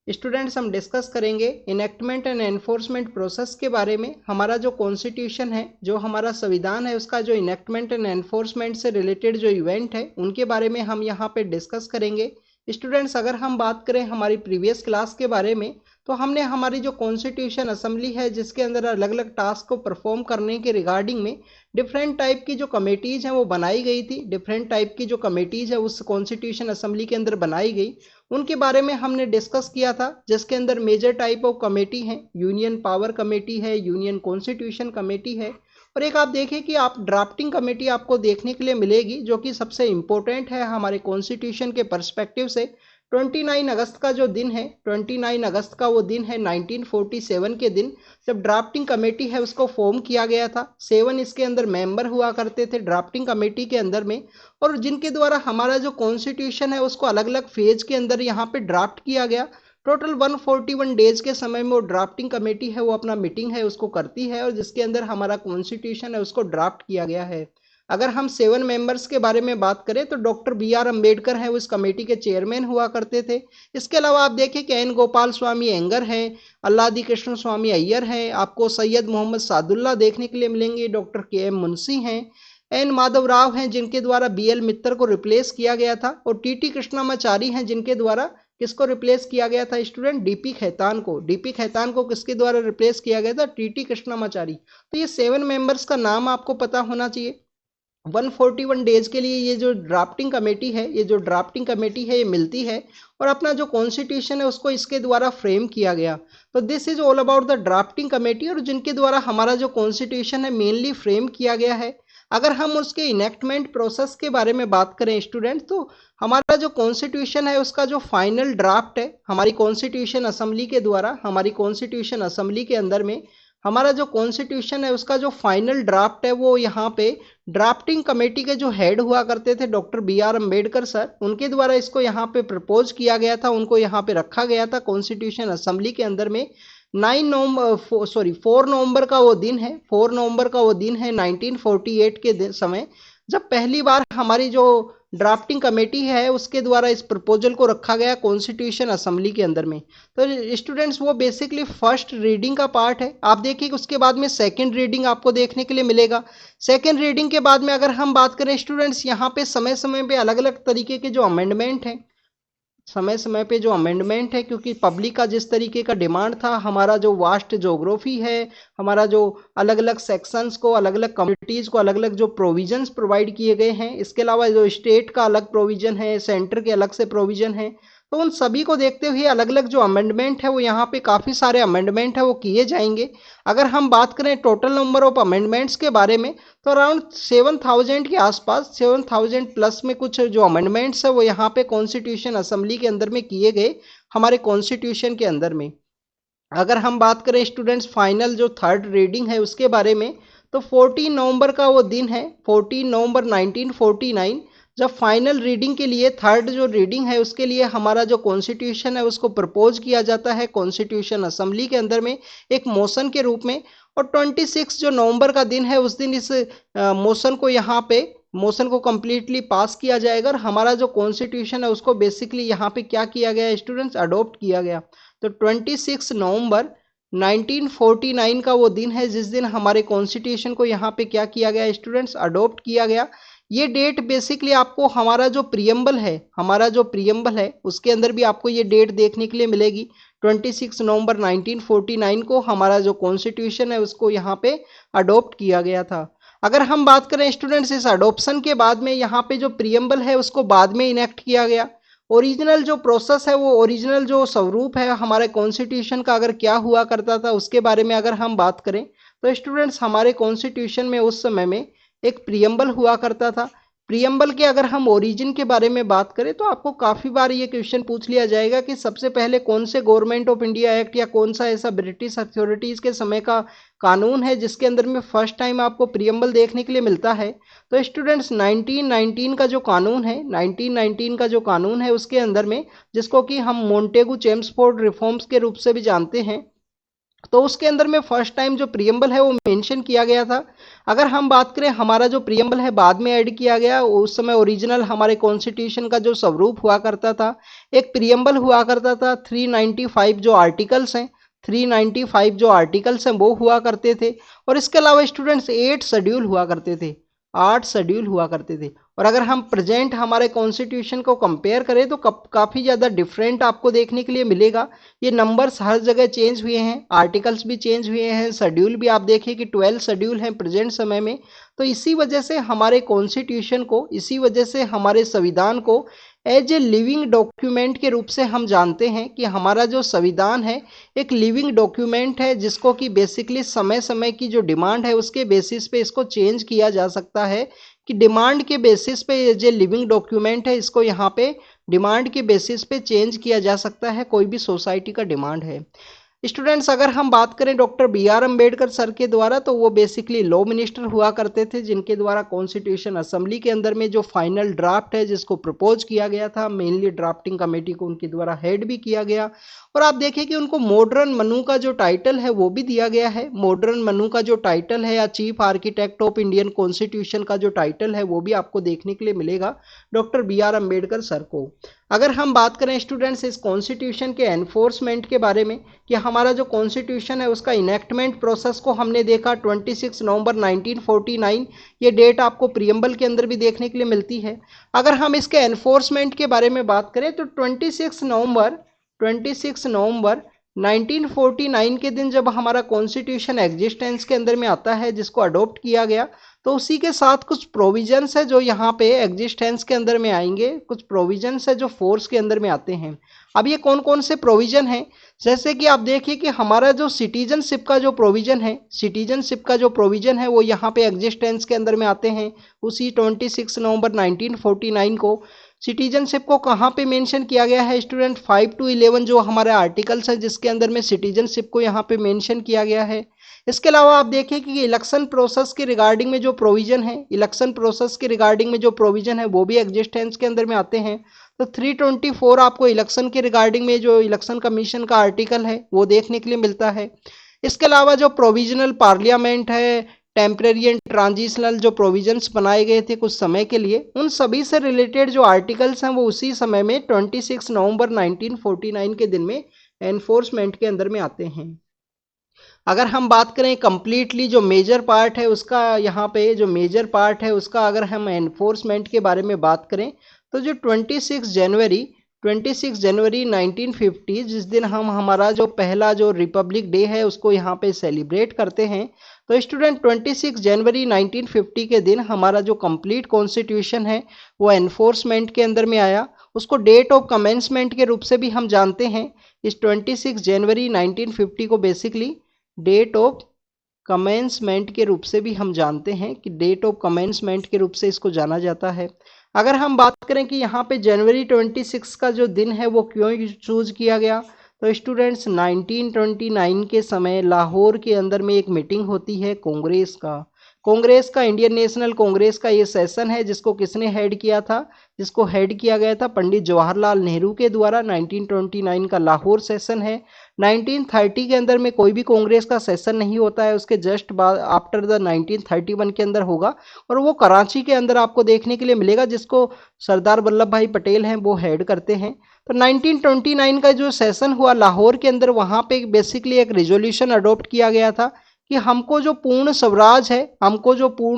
Students हम discuss करेंगे enactment and enforcement process के बारे में। हमारा जो कॉन्स्टिट्यूशन है, जो हमारा संविधान है, उसका जो इनेक्टमेंट एंड एनफोर्समेंट से रिलेटेड जो इवेंट है उनके बारे में हम यहाँ पे डिस्कस करेंगे। स्टूडेंट्स अगर हम बात करें हमारी प्रीवियस क्लास के बारे में, तो हमने हमारी जो कॉन्स्टिट्यूशन असेंबली है जिसके अंदर अलग अलग टास्क को परफॉर्म करने के रिगार्डिंग में डिफरेंट टाइप की जो कमेटीज हैं वो बनाई गई थी। डिफरेंट टाइप की जो कमेटीज है उस कॉन्स्टिट्यूशन असेंबली के अंदर बनाई गई, उनके बारे में हमने डिस्कस किया था। जिसके अंदर मेजर टाइप ऑफ कमेटी है, यूनियन पावर कमेटी है, यूनियन कॉन्स्टिट्यूशन कमेटी है, और एक आप देखें कि आप ड्राफ्टिंग कमेटी आपको देखने के लिए मिलेगी जो कि सबसे इंपॉर्टेंट है हमारे कॉन्स्टिट्यूशन के पर्सपेक्टिव से। 29 अगस्त का जो दिन है, 29 अगस्त का वो दिन है 1947 के दिन, जब ड्राफ्टिंग कमेटी है उसको फॉर्म किया गया था। 7 इसके अंदर मेंबर हुआ करते थे ड्राफ्टिंग कमेटी के अंदर में, और जिनके द्वारा हमारा जो कॉन्स्टिट्यूशन है उसको अलग अलग फेज के अंदर यहाँ पे ड्राफ्ट किया गया। टोटल 141 डेज के समय में वो ड्राफ्टिंग कमेटी है वो अपना मीटिंग है उसको करती है, और जिसके अंदर हमारा कॉन्स्टिट्यूशन है उसको ड्राफ्ट किया गया है। अगर हम 7 मेंबर्स के बारे में बात करें तो डॉक्टर B.R. अम्बेडकर हैं, वो इस कमेटी के चेयरमैन हुआ करते थे। इसके अलावा आप देखें कि एन गोपाल स्वामी अयंगर हैं, अल्लादी कृष्ण स्वामी अय्यर हैं, आपको सैयद मोहम्मद सादुल्ला देखने के लिए मिलेंगे, डॉक्टर K.M. मुंशी हैं, एन माधव राव हैं जिनके द्वारा B.L. मित्तर को रिप्लेस किया गया था, और T.T. कृष्णामाचारी हैं जिनके द्वारा किसको रिप्लेस किया गया था स्टूडेंट? डीपी खैतान को। डीपी खैतान को किसके द्वारा रिप्लेस किया गया था? टीटी कृष्णामाचारी। तो ये 7 मेंबर्स का नाम आपको पता होना चाहिए। 141 डेज के लिए ये जो ड्राफ्टिंग कमेटी है, ये मिलती है और अपना जो कॉन्स्टिट्यूशन है उसको इसके द्वारा फ्रेम किया गया। तो this is all about the drafting committee, और जिनके द्वारा हमारा जो कॉन्स्टिट्यूशन है मेनली फ्रेम किया गया है। अगर हम उसके इनेक्टमेंट प्रोसेस के बारे में बात करें स्टूडेंट, तो हमारा जो कॉन्स्टिट्यूशन है उसका जो फाइनल ड्राफ्ट है हमारी कॉन्स्टिट्यूशन असेंबली के द्वारा, हमारी कॉन्स्टिट्यूशन असेंबली के अंदर में हमारा जो कॉन्स्टिट्यूशन है उसका जो फाइनल ड्राफ्ट है वो यहाँ पे ड्राफ्टिंग कमेटी के जो हेड हुआ करते थे डॉक्टर B.R. अम्बेडकर सर, उनके द्वारा इसको यहाँ पे प्रपोज किया गया था, उनको यहाँ पे रखा गया था कॉन्स्टिट्यूशन असेंबली के अंदर में। 4 नवंबर का वो दिन है, 4 नवंबर का वो दिन है 1948 के समय, जब पहली बार हमारी जो ड्राफ्टिंग कमेटी है उसके द्वारा इस प्रपोजल को रखा गया कॉन्स्टिट्यूशन असेंबली के अंदर में। तो स्टूडेंट्स वो बेसिकली फर्स्ट रीडिंग का पार्ट है। आप देखिए उसके बाद में सेकंड रीडिंग आपको देखने के लिए मिलेगा। सेकंड रीडिंग के बाद में अगर हम बात करें स्टूडेंट्स, यहाँ पे समय समय पे अलग अलग तरीके के जो अमेंडमेंट हैं, समय समय पे जो अमेंडमेंट है, क्योंकि पब्लिक का जिस तरीके का डिमांड था, हमारा जो वास्ट जोग्राफी है, हमारा जो अलग अलग सेक्शंस को, अलग अलग कम्युनिटीज को अलग अलग जो प्रोविजंस प्रोवाइड किए गए हैं, इसके अलावा जो स्टेट का अलग प्रोविजन है, सेंटर के अलग से प्रोविजन है, तो उन सभी को देखते हुए अलग अलग जो अमेंडमेंट है वो यहाँ पे काफ़ी सारे अमेंडमेंट है वो किए जाएंगे। अगर हम बात करें टोटल नंबर ऑफ अमेंडमेंट्स के बारे में, तो अराउंड 7000 के आसपास, 7000 प्लस में कुछ जो अमेंडमेंट्स है वो यहाँ पे कॉन्स्टिट्यूशन असेंबली के अंदर में किए गए हमारे कॉन्स्टिट्यूशन के अंदर में। अगर हम बात करें स्टूडेंट्स फाइनल जो थर्ड रीडिंग है उसके बारे में, तो 14 नवंबर का वो दिन है, 14 नवंबर 1949, जब फाइनल रीडिंग के लिए थर्ड जो रीडिंग है उसके लिए हमारा जो कॉन्स्टिट्यूशन है उसको प्रपोज किया जाता है कॉन्स्टिट्यूशन असेंबली के अंदर में एक मोशन के रूप में। और 26 जो नवंबर का दिन है उस दिन इस मोशन को यहाँ पे मोशन को कंप्लीटली पास किया जाएगा, और हमारा जो कॉन्स्टिट्यूशन है उसको बेसिकली यहाँ पे क्या किया गया स्टूडेंट्स? अडोप्ट किया गया। तो 26 नवंबर 1949 का वो दिन है जिस दिन हमारे कॉन्स्टिट्यूशन को यहाँ पे क्या किया गया स्टूडेंट्स? अडोप्ट किया गया। ये डेट बेसिकली आपको हमारा जो प्रियम्बल है उसके अंदर भी आपको ये डेट देखने के लिए मिलेगी। 26 नवंबर 1949 को हमारा जो कॉन्स्टिट्यूशन है उसको यहाँ पे अडोप्ट किया गया था। अगर हम बात करें स्टूडेंट्स इस अडोप्शन के बाद में यहाँ पे जो प्रियम्बल है उसको बाद में इनेक्ट किया गया। ओरिजिनल जो प्रोसेस है वो ओरिजिनल जो स्वरूप है हमारे कॉन्स्टिट्यूशन का अगर क्या हुआ करता था उसके बारे में अगर हम बात करें, तो स्टूडेंट्स हमारे कॉन्स्टिट्यूशन में उस समय में एक प्रियम्बल हुआ करता था। प्रियम्बल के अगर हम ओरिजिन के बारे में बात करें तो आपको काफ़ी बार ये क्वेश्चन पूछ लिया जाएगा कि सबसे पहले कौन से गवर्नमेंट ऑफ इंडिया एक्ट या कौन सा ऐसा ब्रिटिश अथॉरिटीज़ के समय का कानून है जिसके अंदर में फर्स्ट टाइम आपको प्रियम्बल देखने के लिए मिलता है। तो स्टूडेंट्स 1919 का जो कानून है, 1919 का जो कानून है उसके अंदर में, जिसको कि हम मोंटेगू चेम्सफोर्ड रिफॉर्म्स के रूप से भी जानते हैं, तो उसके अंदर में फर्स्ट टाइम जो प्रियम्बल है वो मेंशन किया गया था। अगर हम बात करें, हमारा जो प्रियम्बल है बाद में ऐड किया गया, उस समय ओरिजिनल हमारे कॉन्स्टिट्यूशन का जो स्वरूप हुआ करता था, एक प्रियम्बल हुआ करता था। 395 जो आर्टिकल्स हैं, 395 जो आर्टिकल्स हैं वो हुआ करते थे। और इसके अलावा स्टूडेंट्स 8 शेड्यूल हुआ करते थे, 8 शेड्यूल हुआ करते थे। और अगर हम प्रेजेंट हमारे कॉन्स्टिट्यूशन को कंपेयर करें तो काफ़ी ज़्यादा डिफरेंट आपको देखने के लिए मिलेगा। ये नंबर्स हर जगह चेंज हुए हैं, आर्टिकल्स भी चेंज हुए हैं, शेड्यूल भी आप देखिए कि 12 शेड्यूल हैं प्रेजेंट समय में। तो इसी वजह से हमारे कॉन्स्टिट्यूशन को, इसी वजह से हमारे संविधान को एज ए लिविंग डॉक्यूमेंट के रूप से हम जानते हैं कि हमारा जो संविधान है एक लिविंग डॉक्यूमेंट है, जिसको कि बेसिकली समय समय की जो डिमांड है उसके बेसिस पे इसको चेंज किया जा सकता है। कि डिमांड के बेसिस पे ये जो लिविंग डॉक्यूमेंट है इसको यहाँ पे डिमांड के बेसिस पे चेंज किया जा सकता है, कोई भी सोसाइटी का डिमांड है। स्टूडेंट्स, अगर हम बात करें doctor B R Ambedkar sir के द्वारा, तो वो बेसिकली लॉ मिनिस्टर हुआ करते थे, जिनके द्वारा कॉन्स्टिट्यूशन असेंबली के अंदर में जो फाइनल ड्राफ्ट है जिसको प्रपोज किया गया था, मेनली ड्राफ्टिंग कमेटी को उनके द्वारा हेड भी किया गया। और आप देखिए कि उनको मॉडर्न मनु का जो टाइटल है वो भी दिया गया है। मॉडर्न मनु का जो टाइटल है या chief architect of Indian constitution का जो टाइटल है वो भी आपको देखने के लिए मिलेगा doctor B R Ambedkar sir को। अगर हम बात करें स्टूडेंट्स इस कॉन्स्टिट्यूशन के एनफोर्समेंट के बारे में, कि हमारा जो कॉन्स्टिट्यूशन है उसका इनेक्टमेंट प्रोसेस को हमने देखा 26 नवंबर 1949, ये डेट आपको प्रियम्बल के अंदर भी देखने के लिए मिलती है। अगर हम इसके एनफोर्समेंट के बारे में बात करें तो 26 नवंबर 1949 के दिन जब हमारा कॉन्स्टिट्यूशन एग्जिस्टेंस के अंदर में आता है, जिसको अडॉप्ट किया गया, तो उसी के साथ कुछ प्रोविजंस है जो यहाँ पे एग्जिस्टेंस के अंदर में आएंगे, कुछ प्रोविजंस है जो फोर्स के अंदर में आते हैं। अब ये कौन कौन से प्रोविजन हैं, जैसे कि आप देखिए कि हमारा जो सिटीजनशिप का जो प्रोविजन है, सिटीजनशिप का जो प्रोविजन है वो यहाँ पे एग्जिस्टेंस के अंदर में आते हैं उसी 26 नवंबर 1949 को। सिटीजनशिप को कहाँ पे मेंशन किया गया है स्टूडेंट, 5 to 11 जो हमारे आर्टिकल्स हैं जिसके अंदर में सिटीजनशिप को यहाँ पे मेंशन किया गया है। इसके अलावा आप देखिए कि इलेक्शन प्रोसेस के रिगार्डिंग में जो प्रोविजन है, इलेक्शन प्रोसेस के रिगार्डिंग में जो प्रोविजन है वो भी एग्जिस्टेंस के अंदर में आते हैं। तो 324 आपको इलेक्शन के रिगार्डिंग में जो इलेक्शन कमीशन का आर्टिकल है वो देखने के लिए मिलता है। इसके अलावा जो प्रोविजनल पार्लियामेंट है, टेम्परेरी एंड ट्रांजिशनल जो प्रोविजंस बनाए गए थे कुछ समय के लिए, उन सभी से रिलेटेड जो आर्टिकल्स हैं वो उसी समय में 26 नवंबर 1949 के दिन में एनफोर्समेंट के अंदर में आते हैं। अगर हम बात करें कंप्लीटली जो मेजर पार्ट है उसका, यहाँ पे जो मेजर पार्ट है उसका अगर हम एनफोर्समेंट के बारे में बात करें, तो जो 26 जनवरी 1950, जिस दिन हम हमारा जो पहला जो रिपब्लिक डे है उसको यहाँ पे सेलिब्रेट करते हैं। तो स्टूडेंट 26 जनवरी 1950 के दिन हमारा जो कंप्लीट कॉन्स्टिट्यूशन है वो एनफोर्समेंट के अंदर में आया। उसको डेट ऑफ कमेंसमेंट के रूप से भी हम जानते हैं। इस 26 जनवरी 1950 को बेसिकली डेट ऑफ कमेंसमेंट के रूप से भी हम जानते हैं, कि डेट ऑफ कमेंसमेंट के रूप से इसको जाना जाता है। अगर हम बात करें कि यहाँ पे जनवरी 26 का जो दिन है वो क्यों चूज किया गया, तो स्टूडेंट्स 1929 के समय लाहौर के अंदर में एक मीटिंग होती है कांग्रेस का इंडियन नेशनल कांग्रेस का ये सेशन है, जिसको किसने हेड किया था, जिसको हेड किया गया था पंडित जवाहरलाल नेहरू के द्वारा। 1929 का लाहौर सेशन है। 1930 के अंदर में कोई भी कांग्रेस का सेशन नहीं होता है, उसके जस्ट बाद आफ्टर द 1931 के अंदर होगा, और वो कराची के अंदर आपको देखने के लिए मिलेगा, जिसको सरदार वल्लभ भाई पटेल हैं वो हेड करते हैं। तो 1929 का जो सेशन हुआ लाहौर के अंदर, वहाँ पे बेसिकली एक रिजोल्यूशन अडॉप्ट किया गया था कि हमको जो पूर्ण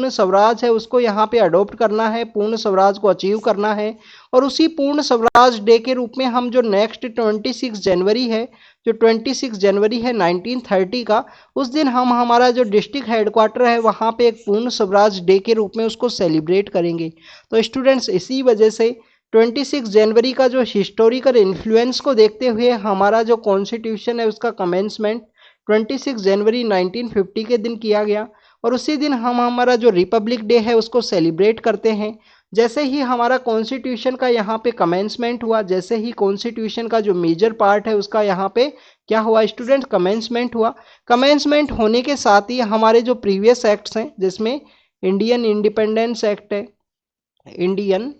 स्वराज है उसको यहाँ पे अडॉप्ट करना है, पूर्ण स्वराज को अचीव करना है। और उसी पूर्ण स्वराज डे के रूप में हम जो नेक्स्ट 26 जनवरी है, जो 26 जनवरी है 1930 का, उस दिन हम हमारा जो डिस्ट्रिक्ट हेडक्वार्टर है वहाँ पे एक पूर्ण स्वराज डे के रूप में उसको सेलिब्रेट करेंगे। तो स्टूडेंट्स, इसी वजह से 26 जनवरी का जो हिस्टोरिकल इन्फ्लुएंस को देखते हुए हमारा जो कॉन्स्टिट्यूशन है उसका कमेंसमेंट 26 जनवरी 1950 के दिन किया गया, और उसी दिन हम हमारा जो रिपब्लिक डे है उसको सेलिब्रेट करते हैं। जैसे ही हमारा कॉन्स्टिट्यूशन का यहाँ पे कमेंसमेंट हुआ, जैसे ही कॉन्स्टिट्यूशन का जो मेजर पार्ट है उसका यहाँ पे क्या हुआ स्टूडेंट, कमेंसमेंट हुआ। कमेंसमेंट होने के साथ ही हमारे जो प्रीवियस एक्ट्स हैं, जिसमें इंडियन इंडिपेंडेंस एक्ट है, इंडियन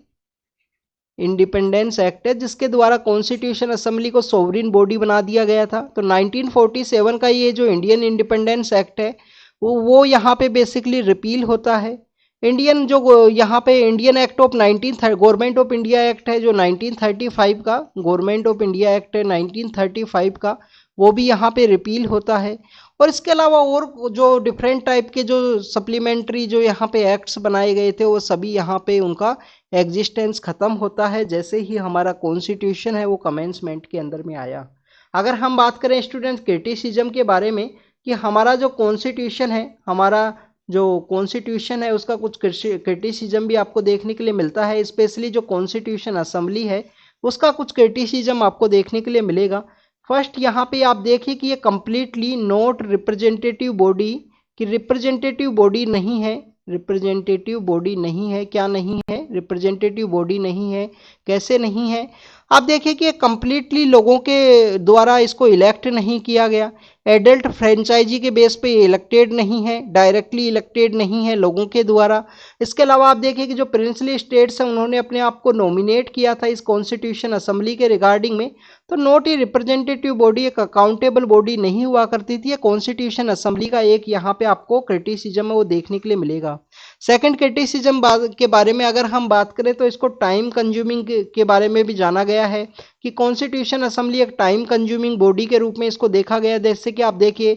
इंडिपेंडेंस एक्ट है जिसके द्वारा कॉन्स्टिट्यूशन असेंबली को सोवरिन बॉडी बना दिया गया था। तो 1947 का ये जो इंडियन इंडिपेंडेंस एक्ट है वो यहाँ पे बेसिकली रिपील होता है। इंडियन जो यहाँ पे Indian act of 19 government of India act है जो 1935 का, गवर्नमेंट ऑफ इंडिया एक्ट है 1935 का, वो भी यहाँ पे रिपील होता है। और इसके अलावा और जो डिफरेंट टाइप के जो सप्लीमेंट्री जो यहाँ पे एक्ट्स बनाए गए थे वो सभी यहाँ पे उनका एग्जिस्टेंस खत्म होता है जैसे ही हमारा कॉन्स्टिट्यूशन है वो कमेंसमेंट के अंदर में आया। अगर हम बात करें स्टूडेंट्स क्रिटिसिज्म के बारे में कि हमारा जो कॉन्स्टिट्यूशन है, हमारा जो कॉन्स्टिट्यूशन है उसका कुछ क्रिटिसिज्म भी आपको देखने के लिए मिलता है। स्पेशली जो कॉन्स्टिट्यूशन असेंबली है उसका कुछ क्रिटिसिज्म आपको देखने के लिए मिलेगा। फर्स्ट यहाँ पे आप देखिए कि ये कंप्लीटली नॉट रिप्रेजेंटेटिव बॉडी, कि रिप्रेजेंटेटिव बॉडी नहीं है, रिप्रेजेंटेटिव बॉडी नहीं है। क्या नहीं है? रिप्रेजेंटेटिव बॉडी नहीं है। कैसे नहीं है? आप देखिए कि कंप्लीटली लोगों के द्वारा इसको इलेक्ट नहीं किया गया। एडल्ट फ्रेंचाइजी के बेस पे इलेक्टेड नहीं है, डायरेक्टली इलेक्टेड नहीं है लोगों के द्वारा। इसके अलावा आप देखिए कि जो प्रिंसली स्टेट्स हैं उन्होंने अपने आप को नॉमिनेट किया था इस कॉन्स्टिट्यूशन असेंबली के रिगार्डिंग में। तो नॉट ए रिप्रेजेंटेटिव बॉडी, एक अकाउंटेबल बॉडी नहीं हुआ करती थी। कॉन्स्टिट्यूशन असेंबली का एक यहाँ पे आपको क्रिटिसिज्म है वो देखने के लिए मिलेगा। सेकंड क्रिटिसिज्म के बारे में अगर हम बात करें तो इसको टाइम कंज्यूमिंग के बारे में भी जाना गया है कि कॉन्स्टिट्यूशन असेंबली एक टाइम कंज्यूमिंग बॉडी के रूप में इसको देखा गया। जैसे कि आप देखिए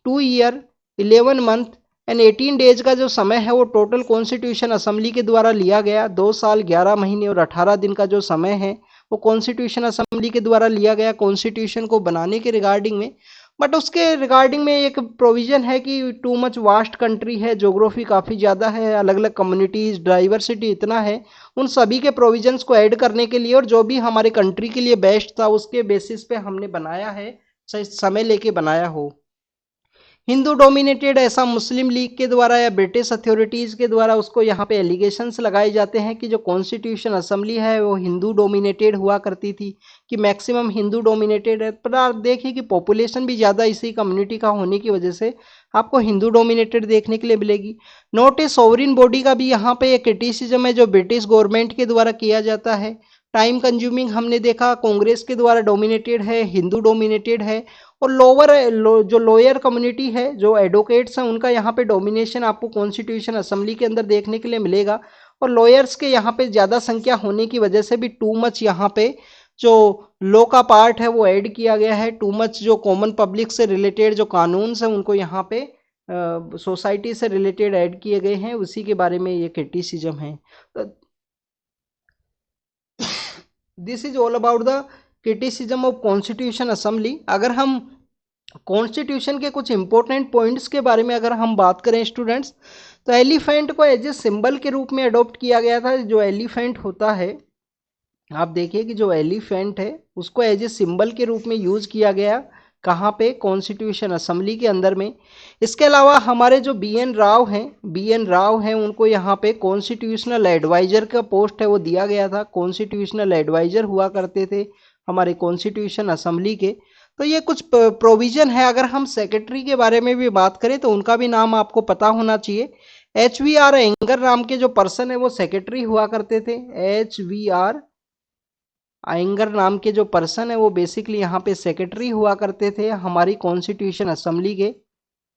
2 ईयर 11 मंथ एंड 18 डेज का जो समय है वो टोटल कॉन्स्टिट्यूशन असेंबली के द्वारा लिया गया। 2 साल 11 महीने और 18 दिन का जो समय है वो कॉन्स्टिट्यूशन असेंबली के द्वारा लिया गया कॉन्स्टिट्यूशन को बनाने के रिगार्डिंग में। बट उसके रिगार्डिंग में एक प्रोविजन है कि टू मच वास्ट कंट्री है, ज्योग्राफी काफ़ी ज़्यादा है, अलग अलग कम्युनिटीज़, डाइवर्सिटी इतना है, उन सभी के प्रोविजंस को ऐड करने के लिए और जो भी हमारे कंट्री के लिए बेस्ट था उसके बेसिस पे हमने बनाया है, समय लेके बनाया हो। हिंदू डोमिनेटेड, ऐसा मुस्लिम लीग के द्वारा या ब्रिटिश अथॉरिटीज़ के द्वारा उसको यहाँ पे एलिगेशंस लगाए जाते हैं कि जो कॉन्स्टिट्यूशन असेंबली है वो हिंदू डोमिनेटेड हुआ करती थी, कि मैक्सिमम हिंदू डोमिनेटेड है। पर आप देखिए कि पॉपुलेशन भी ज़्यादा इसी कम्युनिटी का होने की वजह से आपको हिंदू डोमिनेटेड देखने के लिए मिलेगी। नॉट ए सोवरिन बॉडी का भी यहाँ पे एक क्रिटिसिज्म है जो ब्रिटिश गवर्नमेंट के द्वारा किया जाता है। टाइम कंज्यूमिंग हमने देखा, कांग्रेस के द्वारा डोमिनेटेड है, हिंदू डोमिनेटेड है। और जो लोअर कम्युनिटी है, जो एडवोकेट्स हैं, उनका यहाँ पे डोमिनेशन आपको कॉन्स्टिट्यूशन असेंबली के अंदर देखने के लिए मिलेगा। और लॉयर्स के यहाँ पे ज़्यादा संख्या होने की वजह से भी टू मच यहाँ पे जो लॉ का पार्ट है वो ऐड किया गया है। टू मच जो कॉमन पब्लिक से रिलेटेड जो कानून हैं उनको यहाँ पे सोसाइटी से रिलेटेड ऐड किए गए हैं, उसी के बारे में ये क्रिटिसिज्म है। तो this is all about the criticism of constitution assembly. अगर हम कॉन्स्टिट्यूशन के कुछ इंपॉर्टेंट पॉइंट्स के बारे में अगर हम बात करें स्टूडेंट्स, तो एलिफेंट को एज ए सिंबल के रूप में अडॉप्ट किया गया था। जो एलिफेंट होता है, आप देखिए कि जो एलिफेंट है उसको एज ए सिंबल के रूप में यूज किया गया। कहाँ पे? कॉन्स्टिट्यूशन असेंबली के अंदर में। इसके अलावा हमारे जो बी एन राव हैं उनको यहाँ पे कॉन्स्टिट्यूशनल एडवाइजर का पोस्ट है वो दिया गया था। कॉन्स्टिट्यूशनल एडवाइजर हुआ करते थे हमारे कॉन्स्टिट्यूशन असेंबली के। तो ये कुछ प्रोविजन है। अगर हम सेक्रेटरी के बारे में भी बात करें तो उनका भी नाम आपको पता होना चाहिए। HVR एंगर नाम के जो पर्सन है वो सेक्रेटरी हुआ करते थे। HVR आयंगर नाम के जो पर्सन है वो बेसिकली यहाँ पे सेक्रेटरी हुआ करते थे, हमारी कॉन्स्टिट्यूशन असेंबली के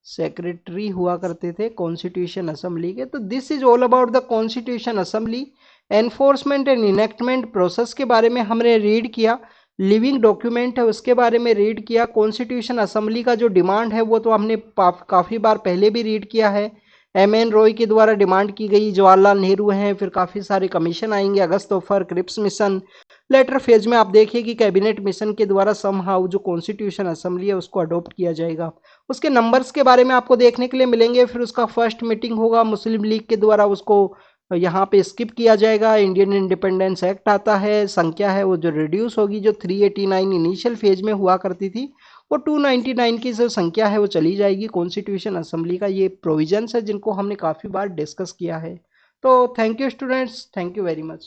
सेक्रेटरी हुआ करते थे कॉन्स्टिट्यूशन असेंबली के। तो this is all about the constitution assembly. Enforcement and enactment process के बारे में हमने रीड किया। लिविंग डॉक्यूमेंट है उसके बारे में रीड किया। कॉन्स्टिट्यूशन असेंबली का जो डिमांड है वो तो हमने काफ़ी बार पहले भी रीड किया है। MN रॉय के द्वारा डिमांड की गई, जवाहरलाल नेहरू हैं, फिर काफ़ी सारे कमीशन आएंगे, August offer, Cripps mission. Later phase में आप देखिए कि कैबिनेट मिशन के द्वारा समहाउ जो कॉन्स्टिट्यूशन असेंबली है उसको अडॉप्ट किया जाएगा। उसके नंबर्स के बारे में आपको देखने के लिए मिलेंगे। फिर उसका फर्स्ट मीटिंग होगा मुस्लिम लीग के द्वारा, उसको यहाँ पे स्किप किया जाएगा। इंडियन इंडिपेंडेंस एक्ट आता है, संख्या है वो जो रिड्यूस होगी। जो 389 इनिशियल फेज में हुआ करती थी वो 299 की जो संख्या है वो चली जाएगी। कॉन्स्टिट्यूशन असेंबली का ये प्रोविजंस है जिनको हमने काफ़ी बार डिस्कस किया है। तो thank you students, thank you very much.